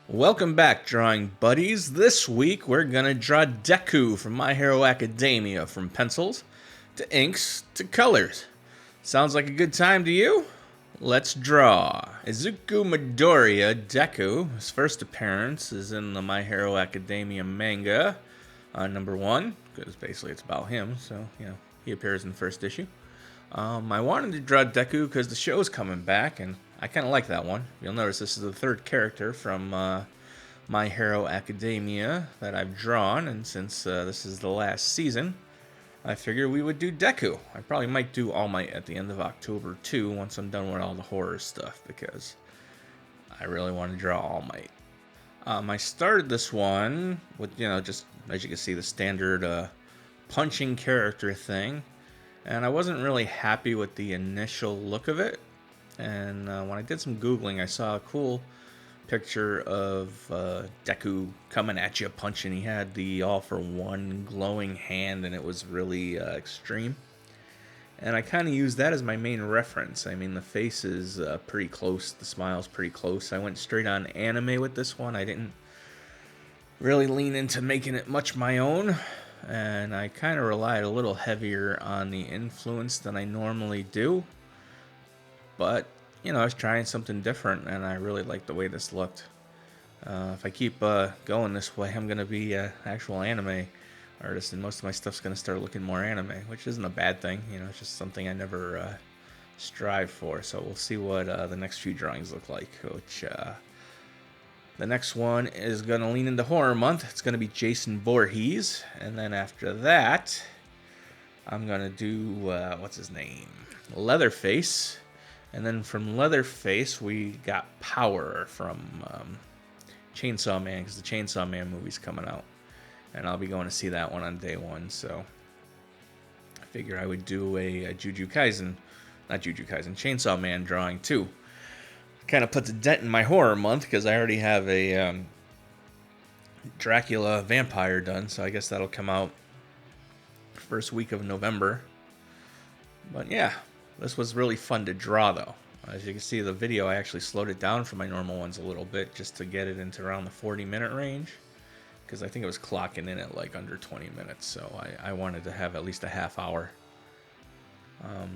Welcome back, drawing buddies. This week we're gonna draw Deku from My Hero Academia, from pencils to inks to colors. Sounds like a good time to you? Let's draw. Izuku Midoriya Deku. His first appearance is in the My Hero Academia manga, number 1, because basically it's about him, so, he appears in the first issue. I wanted to draw Deku because the show's coming back, and I kind of like that one. You'll notice this is the third character from My Hero Academia that I've drawn, and since this is the last season, I figured we would do Deku. I probably might do All Might at the end of October too, once I'm done with all the horror stuff, because I really want to draw All Might. I started this one with, just as you can see, the standard punching character thing. And I wasn't really happy with the initial look of it. And when I did some Googling, I saw a cool picture of Deku coming at you punching. He had the all-for-one glowing hand, and it was really extreme. And I kind of used that as my main reference. I mean, the face is pretty close. The smile's pretty close. I went straight on anime with this one. I didn't really lean into making it much my own. And I kind of relied a little heavier on the influence than I normally do. But, I was trying something different, and I really liked the way this looked. If I keep going this way, I'm going to be an actual anime artist, and most of my stuff's going to start looking more anime, which isn't a bad thing. It's just something I never strive for. So we'll see what the next few drawings look like, which... The next one is going to lean into horror month. It's going to be Jason Voorhees. And then after that, I'm going to do, what's his name? Leatherface. And then from Leatherface, we got Power from Chainsaw Man, because the Chainsaw Man movie's coming out. And I'll be going to see that one on day 1. So I figure I would do a Chainsaw Man drawing too. Kind of puts a dent in my horror month because I already have a Dracula vampire done, so I guess that'll come out first week of November. But yeah, this was really fun to draw though. As you can see, the video, I actually slowed it down from my normal ones a little bit just to get it into around the 40-minute range, because I think it was clocking in at like under 20 minutes, so I wanted to have at least a half hour.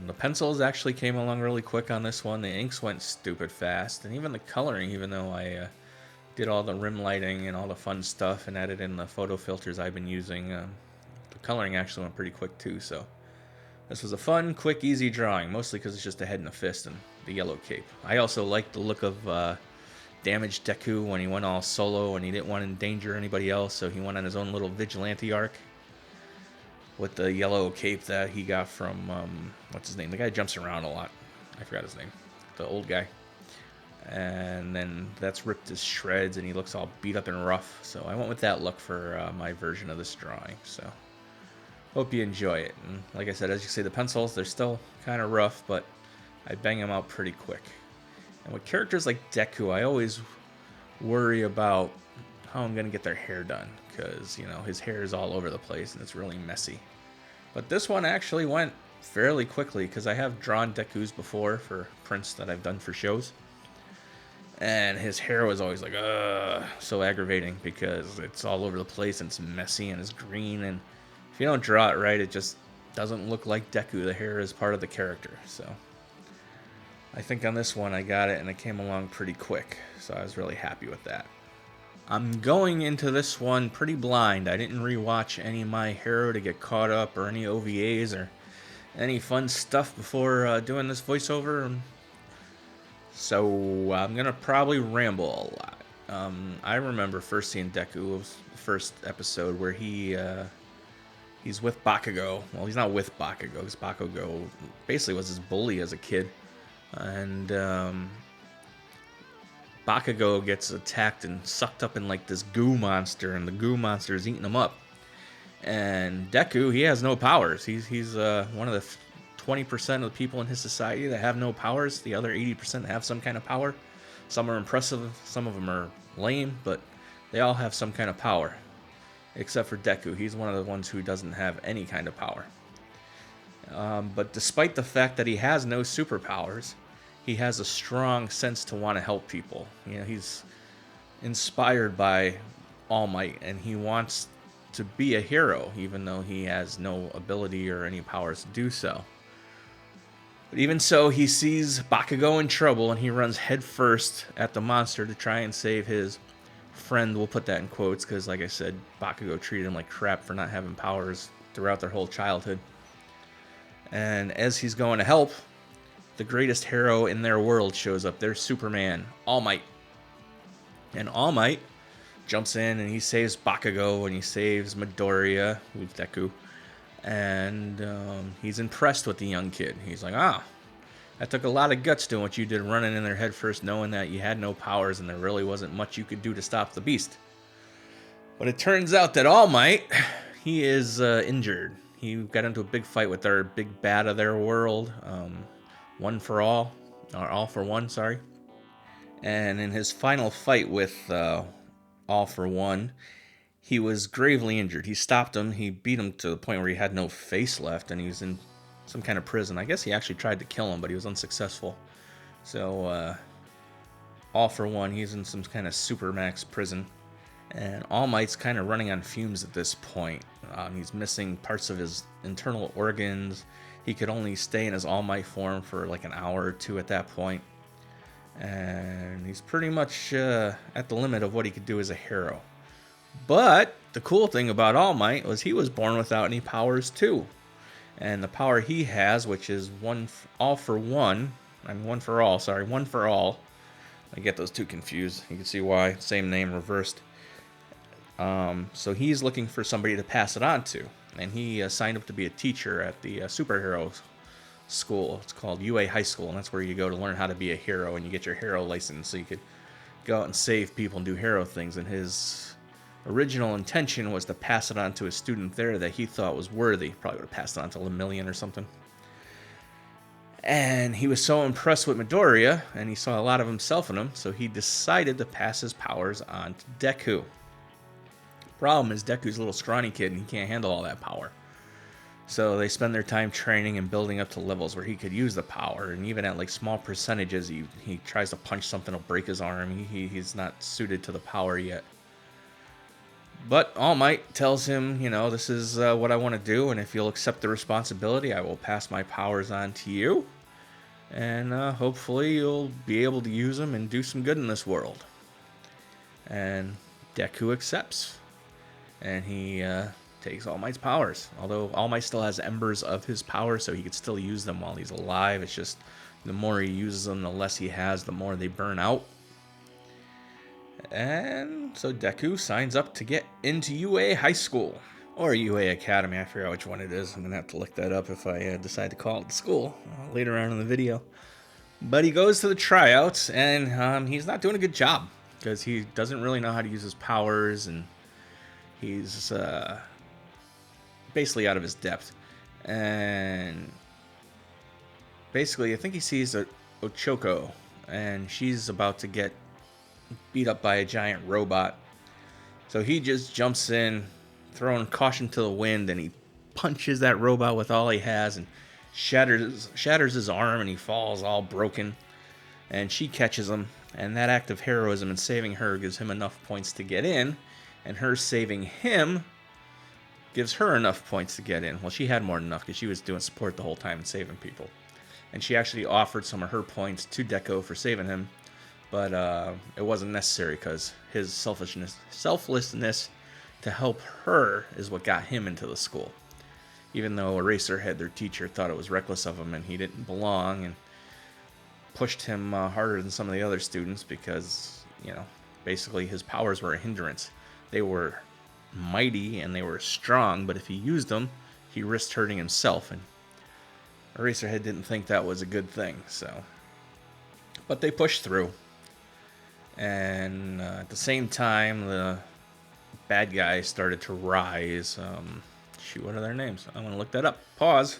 The pencils actually came along really quick on this one. The inks went stupid fast, and even the coloring, even though I did all the rim lighting and all the fun stuff and added in the photo filters I've been using, the coloring actually went pretty quick too. So this was a fun, quick, easy drawing, mostly because it's just a head and a fist and the yellow cape. I also liked the look of Damaged Deku when he went all solo and he didn't want to endanger anybody else, so he went on his own little vigilante arc with the yellow cape that he got from, what's his name? The guy who jumps around a lot. I forgot his name. The old guy. And then that's ripped to shreds, and he looks all beat up and rough. So I went with that look for my version of this drawing. So hope you enjoy it. And like I said, as you can see, the pencils, they're still kind of rough, but I bang them out pretty quick. And with characters like Deku, I always worry about how I'm going to get their hair done, because, his hair is all over the place and it's really messy. But this one actually went fairly quickly, because I have drawn Dekus before for prints that I've done for shows. And his hair was always like, so aggravating, because it's all over the place and it's messy and it's green. And if you don't draw it right, it just doesn't look like Deku. The hair is part of the character. So I think on this one I got it, and it came along pretty quick. So I was really happy with that. I'm going into this one pretty blind. I didn't rewatch any of My Hero to get caught up, or any OVAs or any fun stuff before doing this voiceover. So I'm going to probably ramble a lot. I remember first seeing Deku. It was the first episode where he's with Bakugo. Well, he's not with Bakugo, because Bakugo basically was his bully as a kid. And Bakugo gets attacked and sucked up in like this goo monster, and the goo monster is eating him up. And Deku, he has no powers. He's one of the 20% of the people in his society that have no powers. The other 80% have some kind of power. Some are impressive, some of them are lame, but they all have some kind of power. Except for Deku, he's one of the ones who doesn't have any kind of power. But despite the fact that he has no superpowers, he has a strong sense to want to help people. He's inspired by All Might, and he wants to be a hero, even though he has no ability or any powers to do so. But even so, he sees Bakugo in trouble, and he runs headfirst at the monster to try and save his friend. We'll put that in quotes, because like I said, Bakugo treated him like crap for not having powers throughout their whole childhood. And as he's going to help, the greatest hero in their world shows up. There's Superman, All Might. And All Might jumps in and he saves Bakugo and he saves Midoriya, who's Deku. And he's impressed with the young kid. He's like, that took a lot of guts doing what you did, running in their head first, knowing that you had no powers and there really wasn't much you could do to stop the beast. But it turns out that All Might, he is injured. He got into a big fight with their big bad of their world, One for All, or All for One, sorry. And in his final fight with All for One, he was gravely injured. He stopped him. He beat him to the point where he had no face left, and he was in some kind of prison. I guess he actually tried to kill him, but he was unsuccessful. So, All for One, he's in some kind of supermax prison. And All Might's kind of running on fumes at this point. He's missing parts of his internal organs. He could only stay in his All Might form for like an hour or two at that point. And he's pretty much at the limit of what he could do as a hero. But the cool thing about All Might was he was born without any powers too. And the power he has, which is One for All. I get those two confused. You can see why. Same name reversed. So he's looking for somebody to pass it on to. And he signed up to be a teacher at the superhero school. It's called UA High School, and that's where you go to learn how to be a hero, and you get your hero license so you could go out and save people and do hero things. And his original intention was to pass it on to a student there that he thought was worthy. Probably would have passed it on to Lemillion or something. And he was so impressed with Midoriya, and he saw a lot of himself in him, so he decided to pass his powers on to Deku. Problem is, Deku's a little scrawny kid, and he can't handle all that power. So they spend their time training and building up to levels where he could use the power. And even at like small percentages, he tries to punch something to break his arm. He's not suited to the power yet. But All Might tells him, this is what I want to do, and if you'll accept the responsibility, I will pass my powers on to you. And hopefully you'll be able to use them and do some good in this world. And Deku accepts. And he takes All Might's powers. Although All Might still has embers of his power, so he could still use them while he's alive. It's just the more he uses them, the less he has, the more they burn out. And so Deku signs up to get into UA High School. Or UA Academy, I forgot which one it is. I'm going to have to look that up if I decide to call it the school later on in the video. But he goes to the tryouts, and he's not doing a good job. Because he doesn't really know how to use his powers, and he's basically out of his depth. And basically, I think he sees Ochaco, and she's about to get beat up by a giant robot. So he just jumps in, throwing caution to the wind, and he punches that robot with all he has and shatters his arm, and he falls all broken. And she catches him, and that act of heroism and saving her gives him enough points to get in. And her saving him gives her enough points to get in. Well, she had more than enough because she was doing support the whole time and saving people. And she actually offered some of her points to Deku for saving him. But it wasn't necessary because his selflessness to help her is what got him into the school. Even though Eraserhead, their teacher, thought it was reckless of him and he didn't belong and pushed him harder than some of the other students because, basically his powers were a hindrance. They were mighty and they were strong, but if he used them, he risked hurting himself, and Eraserhead didn't think that was a good thing. But they pushed through, and at the same time, the bad guys started to rise. What are their names? I'm gonna look that up. Pause.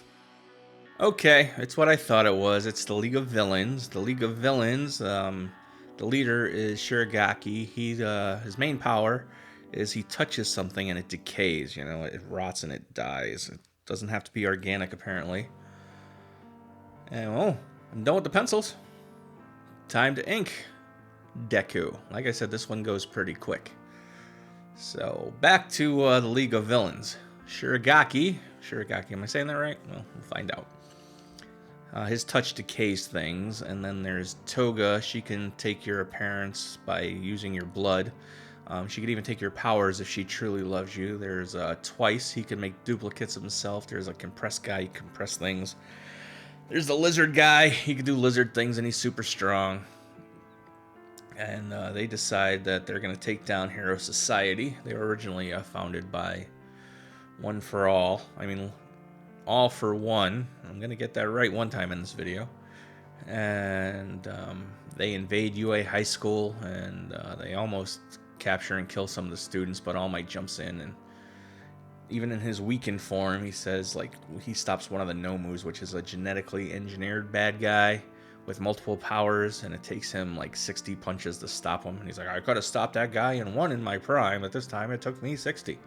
Okay, it's what I thought it was. It's the League of Villains. The League of Villains. The leader is Shiragaki. His main power is he touches something and it decays, it rots and it dies. It doesn't have to be organic, apparently. And, I'm done with the pencils. Time to ink. Deku. Like I said, this one goes pretty quick. So back to the League of Villains. Shiragaki, am I saying that right? Well, we'll find out. His touch decays things, and then there's Toga. She can take your appearance by using your blood. She can even take your powers if she truly loves you. There's Twice. He can make duplicates of himself. There's a compressed guy. He can compress things. There's the lizard guy. He can do lizard things, and he's super strong. And they decide that they're going to take down Hero Society. They were originally founded by One for All. I mean, All for One. I'm going to get that right one time in this video. And they invade UA High School, and they almost capture and kill some of the students, but All Might jumps in, and even in his weakened form, he says, like, he stops one of the Nomus, which is a genetically engineered bad guy with multiple powers, and it takes him like 60 punches to stop him. And he's like, I could have stopped that guy in one in my prime, but this time it took me 60.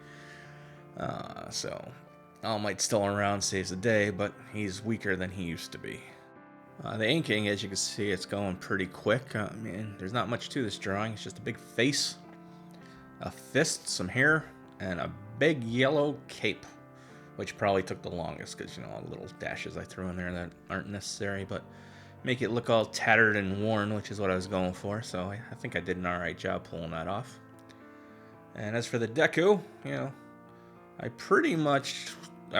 So All Might's still around, saves the day, but he's weaker than he used to be. The inking, as you can see, it's going pretty quick. I mean, there's not much to this drawing. It's just a big face, a fist, some hair, and a big yellow cape, which probably took the longest because, you know, all the little dashes I threw in there that aren't necessary, but make it look all tattered and worn, which is what I was going for. So I think I did an alright job pulling that off. And as for the Deku, you know, I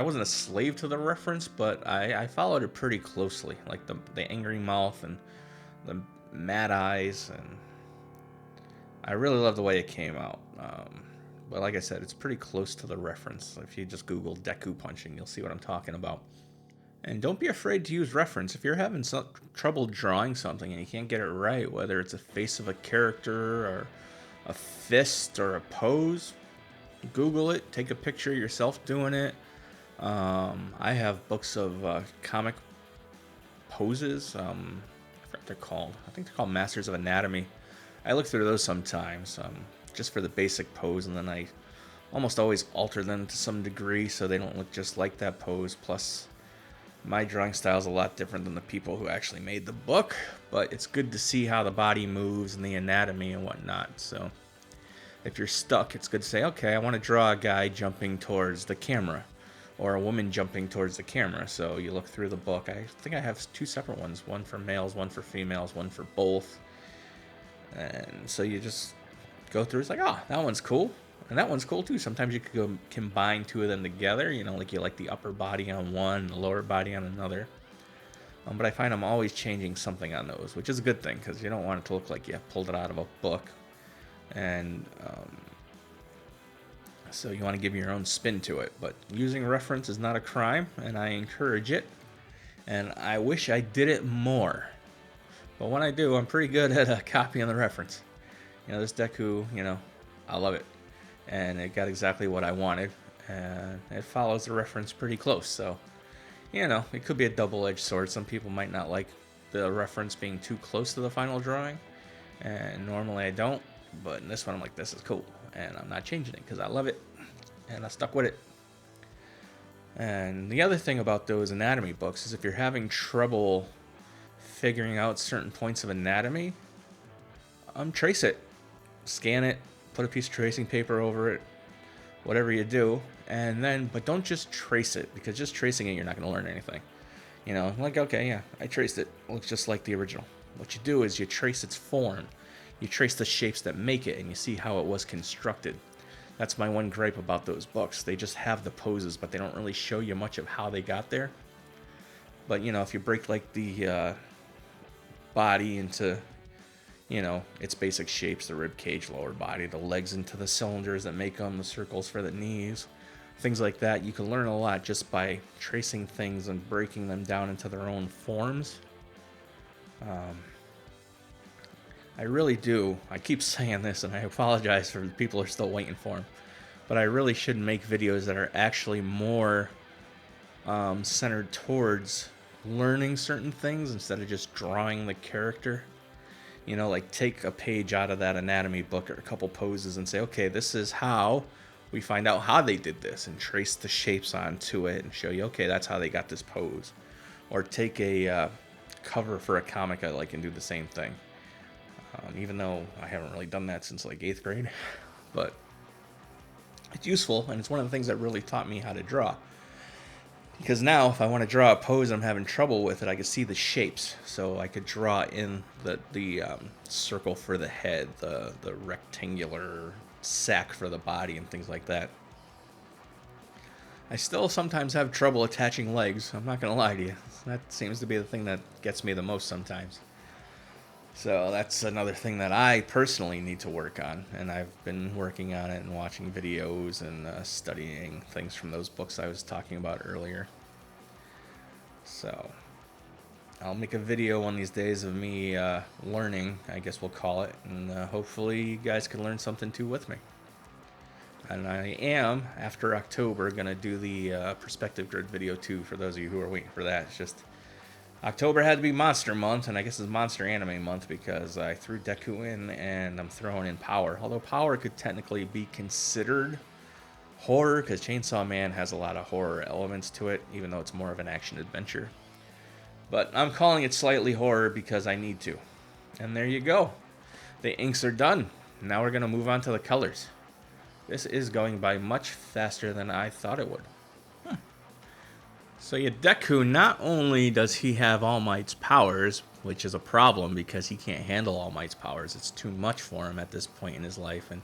wasn't a slave to the reference, but I followed it pretty closely. Like the angry mouth and the mad eyes, and I really love the way it came out. But like I said, it's pretty close to the reference. If you just Google Deku punching, you'll see what I'm talking about. And don't be afraid to use reference. If you're having some trouble drawing something and you can't get it right, whether it's a face of a character or a fist or a pose, Google it, take a picture of yourself doing it. I have books of comic poses. I forgot what they're called. I think they're called Masters of Anatomy. I look through those sometimes, just for the basic pose, and then I almost always alter them to some degree so they don't look just like that pose. Plus, my drawing style is a lot different than the people who actually made the book, but it's good to see how the body moves and the anatomy and whatnot. So if you're stuck, it's good to say, okay, I want to draw a guy jumping towards the camera, or a woman jumping towards the camera. So you look through the book. I think I have two separate ones, one for males, one for females, one for both. And so you just go through, it's like, oh, that one's cool. And that one's cool too. Sometimes you could go combine two of them together, you know, like you like the upper body on one, the lower body on another. But I find I'm always changing something on those, which is a good thing, because you don't want it to look like you pulled it out of a book. And so you want to give your own spin to it. But using reference is not a crime, and I encourage it. And I wish I did it more. But when I do, I'm pretty good at copying the reference. You know, this Deku, you know, I love it. And it got exactly what I wanted. And it follows the reference pretty close. So, you know, it could be a double-edged sword. Some people might not like the reference being too close to the final drawing. And normally I don't. But in this one, I'm like, this is cool. And I'm not changing it because I love it. And I stuck with it. And the other thing about those anatomy books is if you're having trouble figuring out certain points of anatomy, trace it. Scan it. Put a piece of tracing paper over it. Whatever you do. And then, but don't just trace it, because just tracing it, you're not going to learn anything. You know, like, okay, yeah, I traced it. It looks just like the original. What you do is you trace its form. You trace the shapes that make it, and you see how it was constructed. That's my one gripe about those books. They just have the poses, but they don't really show you much of how they got there. But, you know, if you break, like, the body into, you know, its basic shapes, the rib cage, lower body, the legs into the cylinders that make them, the circles for the knees, things like that, you can learn a lot just by tracing things and breaking them down into their own forms. I really do. I keep saying this, and I apologize for the people who are still waiting for them. But I really should make videos that are actually more centered towards learning certain things instead of just drawing the character. You know, like take a page out of that anatomy book or a couple poses and say, okay, this is how we find out how they did this, and trace the shapes onto it and show you, okay, that's how they got this pose. Or take a cover for a comic I like and do the same thing. even though I haven't really done that since like 8th grade. But it's useful, and it's one of the things that really taught me how to draw. Because now, if I want to draw a pose I'm having trouble with it, I can see the shapes. So I could draw in the circle for the head, the rectangular sack for the body, and things like that. I still sometimes have trouble attaching legs, I'm not going to lie to you. That seems to be the thing that gets me the most sometimes. So that's another thing that I personally need to work on, and I've been working on it and watching videos and studying things from those books I was talking about earlier. So I'll make a video one of these days of me learning, I guess we'll call it, and hopefully you guys can learn something too with me. And I am, after October, going to do the perspective grid video too, for those of you who are waiting for that. It's just October had to be Monster Month, and I guess it's Monster Anime Month because I threw Deku in and I'm throwing in Power. Although Power could technically be considered horror because Chainsaw Man has a lot of horror elements to it, even though it's more of an action-adventure. But I'm calling it slightly horror because I need to. And there you go. The inks are done. Now we're going to move on to the colors. This is going by much faster than I thought it would. So yeah, Deku, not only does he have All Might's powers, which is a problem because he can't handle All Might's powers. It's too much for him at this point in his life, and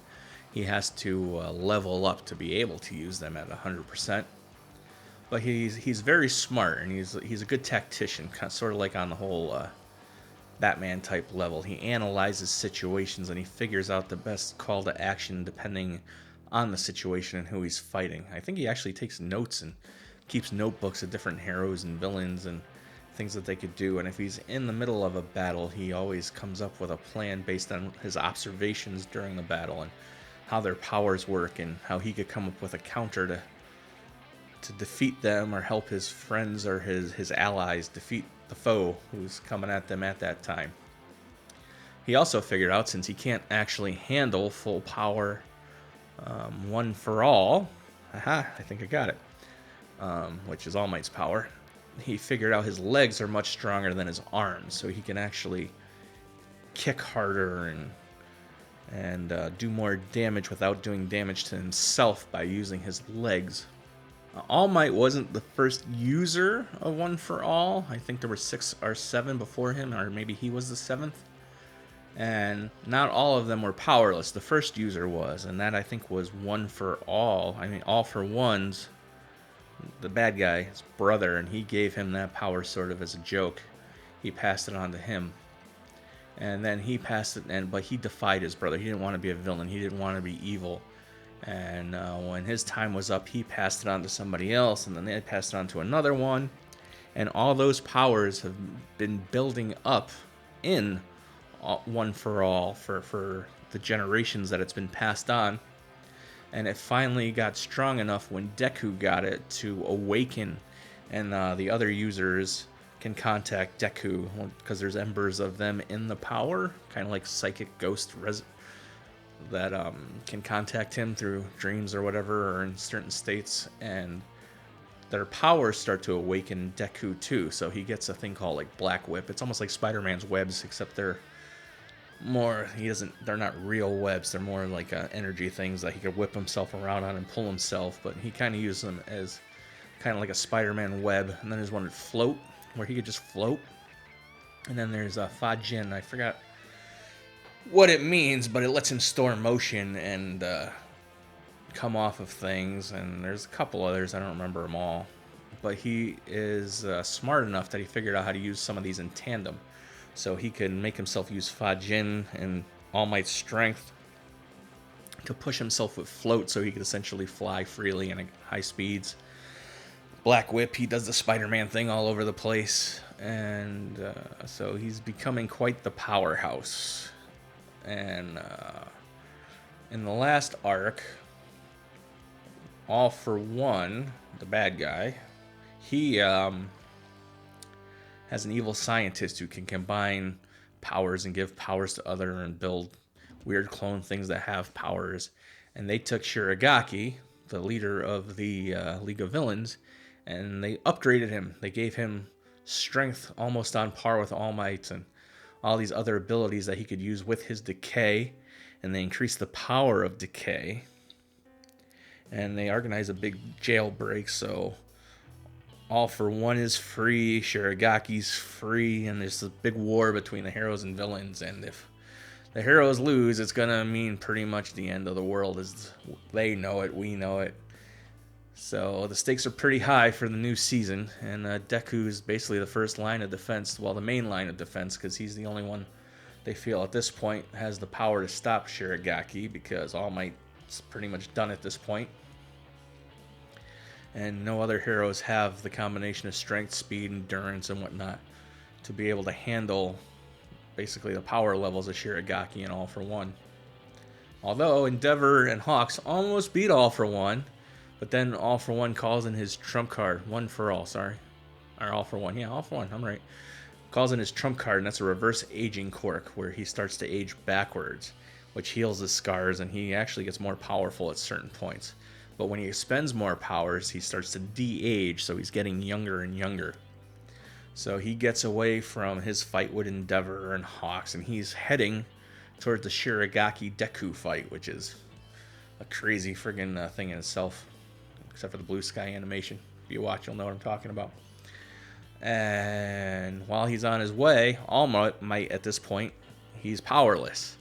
he has to level up to be able to use them at 100%. But he's very smart, and he's a good tactician, kind of, sort of like on the whole Batman type level. He analyzes situations and he figures out the best call to action depending on the situation and who he's fighting. I think he actually takes notes and keeps notebooks of different heroes and villains and things that they could do. And if he's in the middle of a battle, he always comes up with a plan based on his observations during the battle and how their powers work and how he could come up with a counter to defeat them or help his friends or his allies defeat the foe who's coming at them at that time. He also figured out, since he can't actually handle full power one for all, I think I got it, which is All Might's power, he figured out his legs are much stronger than his arms, so he can actually kick harder and do more damage without doing damage to himself by using his legs. All Might wasn't the first user of One for All. I think there were 6 or 7 before him, or maybe he was the 7th. And not all of them were powerless. The first user was, and that I think was One for All. I mean, All for One's the bad guy, his brother, and he gave him that power sort of as a joke. He passed it on to him. And then he passed it, but he defied his brother. He didn't want to be a villain. He didn't want to be evil. And when his time was up, he passed it on to somebody else, and then they passed it on to another one. And all those powers have been building up in One for All for the generations that it's been passed on. And it finally got strong enough when Deku got it to awaken, and the other users can contact Deku because there's embers of them in the power, kind of like psychic ghost that can contact him through dreams or whatever, or in certain states, and their powers start to awaken Deku too. So he gets a thing called like Black Whip. It's almost like Spider-Man's webs, except they're not real webs. They're more like energy things that he could whip himself around on and pull himself, but he kind of uses them as kind of like a Spider-Man web. And then there's one that float, where he could just float. And then there's Fajin. I forgot what it means, but it lets him store motion and come off of things. And there's a couple others, I don't remember them all. But he is smart enough that he figured out how to use some of these in tandem. So he can make himself use Fajin and All Might's strength to push himself with float, so he could essentially fly freely and at high speeds. Black Whip, he does the Spider-Man thing all over the place, and so he's becoming quite the powerhouse. And in the last arc, All for One, the bad guy, he has an evil scientist who can combine powers and give powers to other and build weird clone things that have powers. And they took Shiragaki, the leader of the League of Villains, and they upgraded him. They gave him strength almost on par with All Might and all these other abilities that he could use with his decay, and they increase the power of decay. And they organize a big jailbreak, so All for One is free, Shiragaki's free, and there's a big war between the heroes and villains. And if the heroes lose, it's gonna mean pretty much the end of the world. As they know it, we know it. So the stakes are pretty high for the new season, and Deku is basically the first line of defense, well, the main line of defense, because he's the only one they feel at this point has the power to stop Shiragaki, because All Might's pretty much done at this point. And no other heroes have the combination of strength, speed, endurance, and whatnot to be able to handle basically the power levels of Shiragaki and All for One. Although Endeavor and Hawks almost beat All for One, but then All for One calls in his trump card. One for All, sorry. Or All for One. Yeah, All for One, I'm right. Calls in his trump card, and that's a reverse aging quirk, where he starts to age backwards, which heals his scars, and he actually gets more powerful at certain points. But when he expends more powers, he starts to de-age, so he's getting younger and younger. So he gets away from his fight with Endeavor and Hawks, and he's heading towards the Shiragaki Deku fight, which is a crazy friggin' thing in itself, except for the blue sky animation. If you watch, you'll know what I'm talking about. And while he's on his way, All Might at this point, he's powerless.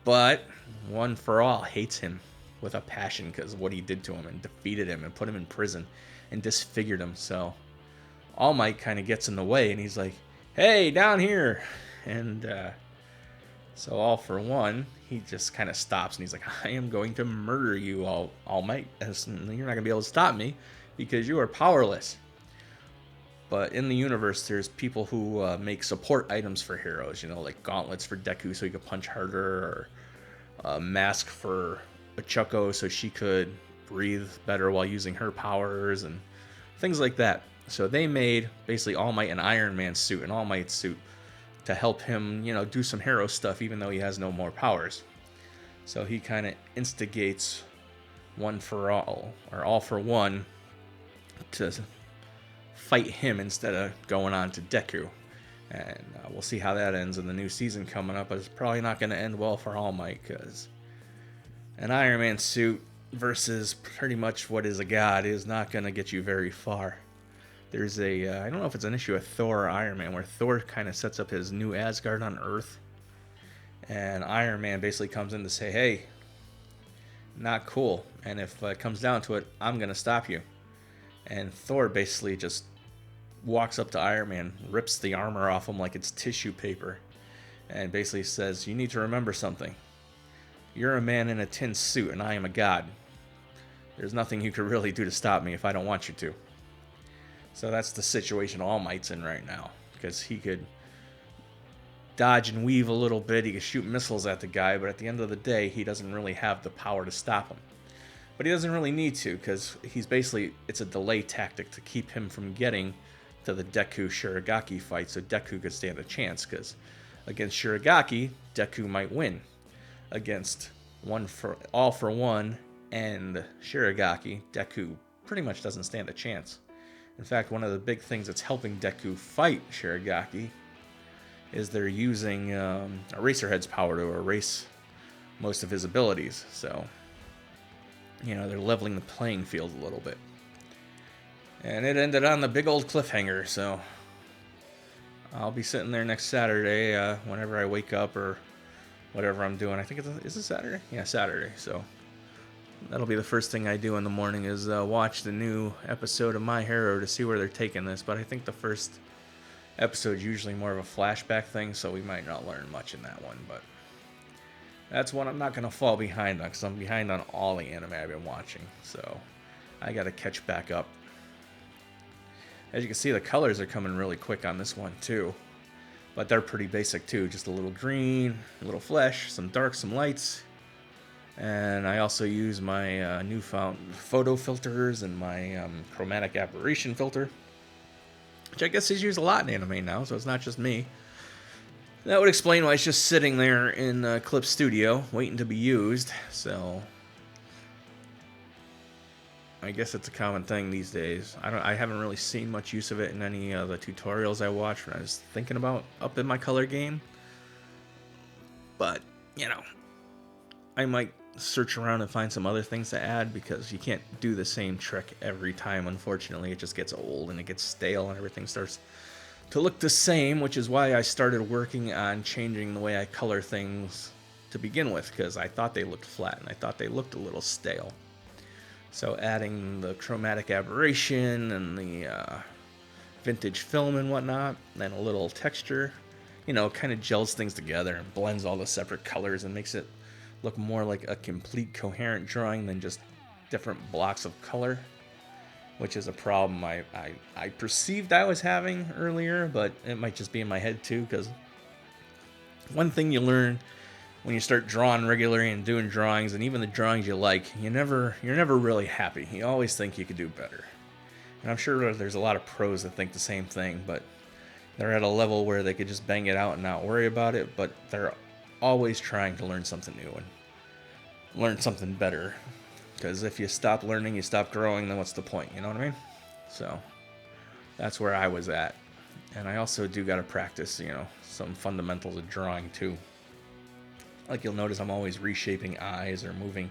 But One for All hates him with a passion because of what he did to him and defeated him and put him in prison and disfigured him. So All Might kind of gets in the way, and he's like, hey, down here. And so All for One, he just kind of stops, and he's like, I am going to murder you, All Might. You're not going to be able to stop me because you are powerless. But in the universe, there's people who make support items for heroes, like gauntlets for Deku so he could punch harder, or a mask for Ochaco so she could breathe better while using her powers, and things like that. So they made basically All Might an Iron Man suit, an All Might suit, to help him, do some hero stuff even though he has no more powers. So he kind of instigates One for All, or All for One, to fight him instead of going on to Deku. And we'll see how that ends in the new season coming up, but it's probably not going to end well for All Might, because an Iron Man suit versus pretty much what is a god is not going to get you very far. There's I don't know if it's an issue of Thor or Iron Man, where Thor kind of sets up his new Asgard on Earth, and Iron Man basically comes in to say, hey, not cool, and if it comes down to it, I'm going to stop you. And Thor basically just walks up to Iron Man, rips the armor off him like it's tissue paper, and basically says, you need to remember something. You're a man in a tin suit, and I am a god. There's nothing you could really do to stop me if I don't want you to. So that's the situation All Might's in right now, because he could dodge and weave a little bit, he could shoot missiles at the guy, but at the end of the day, he doesn't really have the power to stop him. But he doesn't really need to, because it's a delay tactic to keep him from getting to the Deku Shiragaki fight, so Deku could stand a chance, because against Shiragaki, Deku might win. Against All for One and Shiragaki, Deku pretty much doesn't stand a chance. In fact, one of the big things that's helping Deku fight Shiragaki is they're using Eraserhead's power to erase most of his abilities, so they're leveling the playing field a little bit. And it ended on the big old cliffhanger, so I'll be sitting there next Saturday whenever I wake up or whatever I'm doing. I think is it Saturday? Yeah, Saturday. So that'll be the first thing I do in the morning is watch the new episode of My Hero to see where they're taking this. But I think the first episode is usually more of a flashback thing, so we might not learn much in that one. But that's one I'm not going to fall behind on, because I'm behind on all the anime I've been watching. So I got to catch back up. As you can see, the colors are coming really quick on this one too. But they're pretty basic too. Just a little green, a little flesh, some dark, some lights. And I also use my newfound photo filters and my chromatic aberration filter, which I guess is used a lot in anime now, so it's not just me. That would explain why it's just sitting there in Clip Studio, waiting to be used. So I guess it's a common thing these days. I haven't really seen much use of it in any of the tutorials I watched when I was thinking about upping my color game. But, you know, I might search around and find some other things to add because you can't do the same trick every time. Unfortunately, it just gets old and it gets stale and everything starts to look the same, which is why I started working on changing the way I color things to begin with, because I thought they looked flat and I thought they looked a little stale. So adding the chromatic aberration and the vintage film and whatnot, and a little texture, you know, kind of gels things together and blends all the separate colors and makes it look more like a complete coherent drawing than just different blocks of color, which is a problem I perceived I was having earlier, but it might just be in my head too, because one thing you learn when you start drawing regularly and doing drawings, and even the drawings you like, you're never really happy. You always think you could do better. And I'm sure there's a lot of pros that think the same thing, but they're at a level where they could just bang it out and not worry about it, but they're always trying to learn something new and learn something better. Because if you stop learning, you stop growing, then what's the point? You know what I mean? So that's where I was at. And I also do got to practice, you know, some fundamentals of drawing too. Like you'll notice I'm always reshaping eyes or moving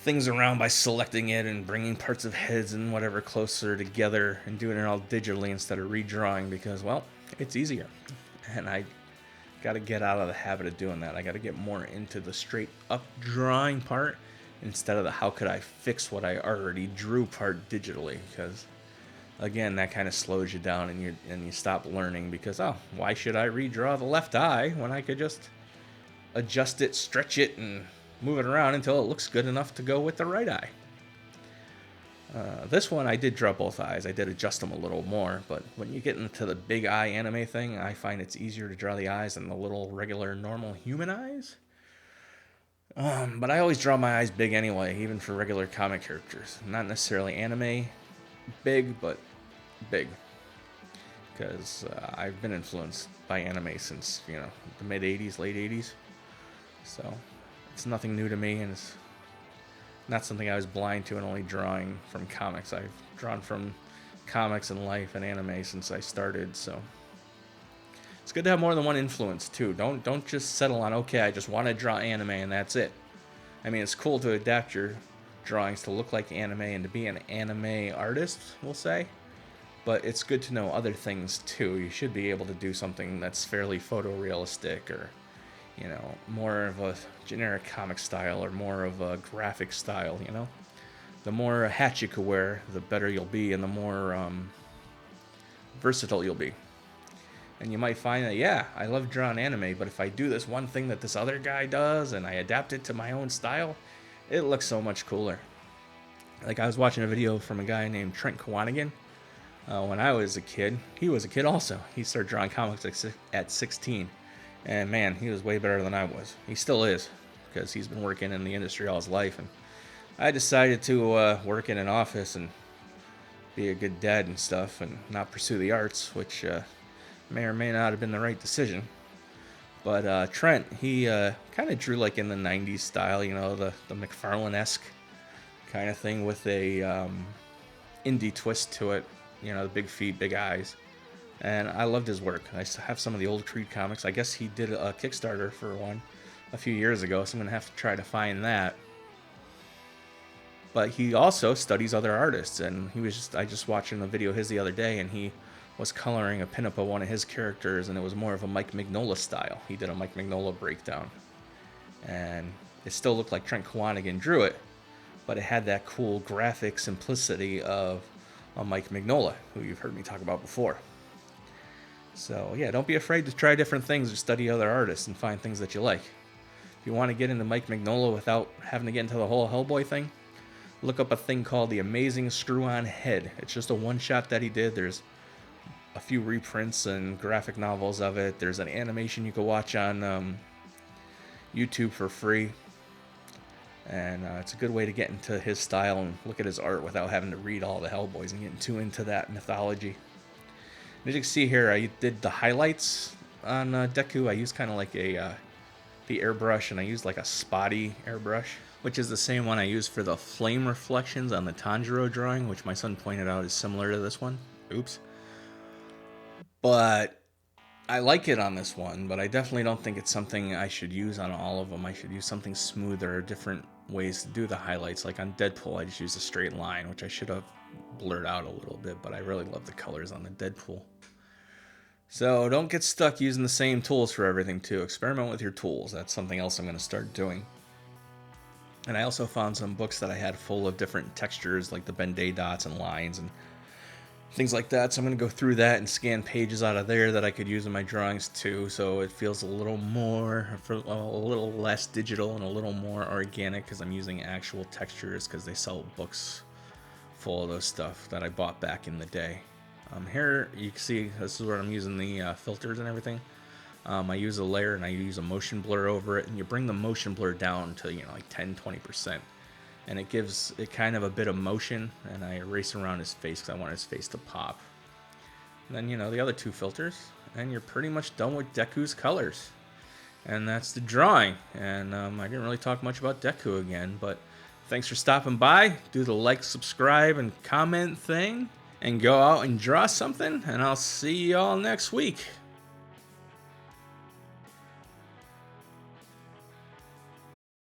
things around by selecting it and bringing parts of heads and whatever closer together and doing it all digitally instead of redrawing because, well, it's easier. And I got to get out of the habit of doing that. I got to get more into the straight up drawing part instead of the how could I fix what I already drew part digitally, because again, that kind of slows you down and you stop learning because, oh, why should I redraw the left eye when I could just adjust it, stretch it, and move it around until it looks good enough to go with the right eye. This one I did draw both eyes. I did adjust them a little more, but when you get into the big eye anime thing, I find it's easier to draw the eyes than the little regular normal human eyes. But I always draw my eyes big anyway, even for regular comic characters. Not necessarily anime big, but big. Because I've been influenced by anime since, you know, the mid 80s, late 80s. So it's nothing new to me, and it's not something I was blind to and only drawing from comics. I've drawn from comics and life and anime since I started, so it's good to have more than one influence too. Don't just settle on, okay, I just want to draw anime and that's it. I mean, it's cool to adapt your drawings to look like anime and to be an anime artist, we'll say, but it's good to know other things too. You should be able to do something that's fairly photorealistic, or, you know, more of a generic comic style or more of a graphic style, you know. The more hats you can wear, the better you'll be and the more versatile you'll be. And you might find that, yeah, I love drawing anime, but if I do this one thing that this other guy does and I adapt it to my own style, it looks so much cooler. Like I was watching a video from a guy named Trent Kawanigan. When I was a kid, he was a kid also. He started drawing comics at 16. And man, he was way better than I was. He still is, because he's been working in the industry all his life. And I decided to work in an office and be a good dad and stuff and not pursue the arts, which may or may not have been the right decision. But Trent, he kind of drew like in the 90s style, you know, the McFarlane-esque kind of thing with a indie twist to it. You know, the big feet, big eyes. And I loved his work. I have some of the old Creed comics. I guess he did a Kickstarter for one a few years ago, so I'm going to have to try to find that. But he also studies other artists, and I just watching a video of his the other day, and he was coloring a pinup of one of his characters, and it was more of a Mike Mignola style. He did a Mike Mignola breakdown. And it still looked like Trent Kawanigan drew it, but it had that cool graphic simplicity of a Mike Mignola, who you've heard me talk about before. So yeah, don't be afraid to try different things or study other artists and find things that you like. If you want to get into Mike Mignola without having to get into the whole Hellboy thing, look up a thing called The Amazing Screw-On Head. It's just a one-shot that he did. There's a few reprints and graphic novels of it. There's an animation you can watch on YouTube for free. And it's a good way to get into his style and look at his art without having to read all the Hellboys and getting too into that mythology. As you can see here, I did the highlights on Deku. I used kind of like the airbrush, and I used like a spotty airbrush, which is the same one I used for the flame reflections on the Tanjiro drawing, which my son pointed out is similar to this one. Oops. But I like it on this one, but I definitely don't think it's something I should use on all of them. I should use something smoother, different ways to do the highlights. Like on Deadpool, I just used a straight line, which I should have blurred out a little bit, but I really love the colors on the Deadpool. So don't get stuck using the same tools for everything too. Experiment with your tools. That's something else I'm going to start doing. And I also found some books that I had full of different textures, like the Ben-Day dots and lines and things like that. So I'm going to go through that and scan pages out of there that I could use in my drawings too. So it feels a little less digital and a little more organic because I'm using actual textures because they sell books full of those stuff that I bought back in the day. Here you can see this is where I'm using the filters and everything. I use a layer and I use a motion blur over it, and you bring the motion blur down to like 10-20%, and it gives it kind of a bit of motion. And I erase around his face because I want his face to pop. And then the other two filters, and you're pretty much done with Deku's colors. And that's the drawing. And I didn't really talk much about Deku again, but thanks for stopping by. Do the like, subscribe, and comment thing. And go out and draw something, and I'll see y'all next week.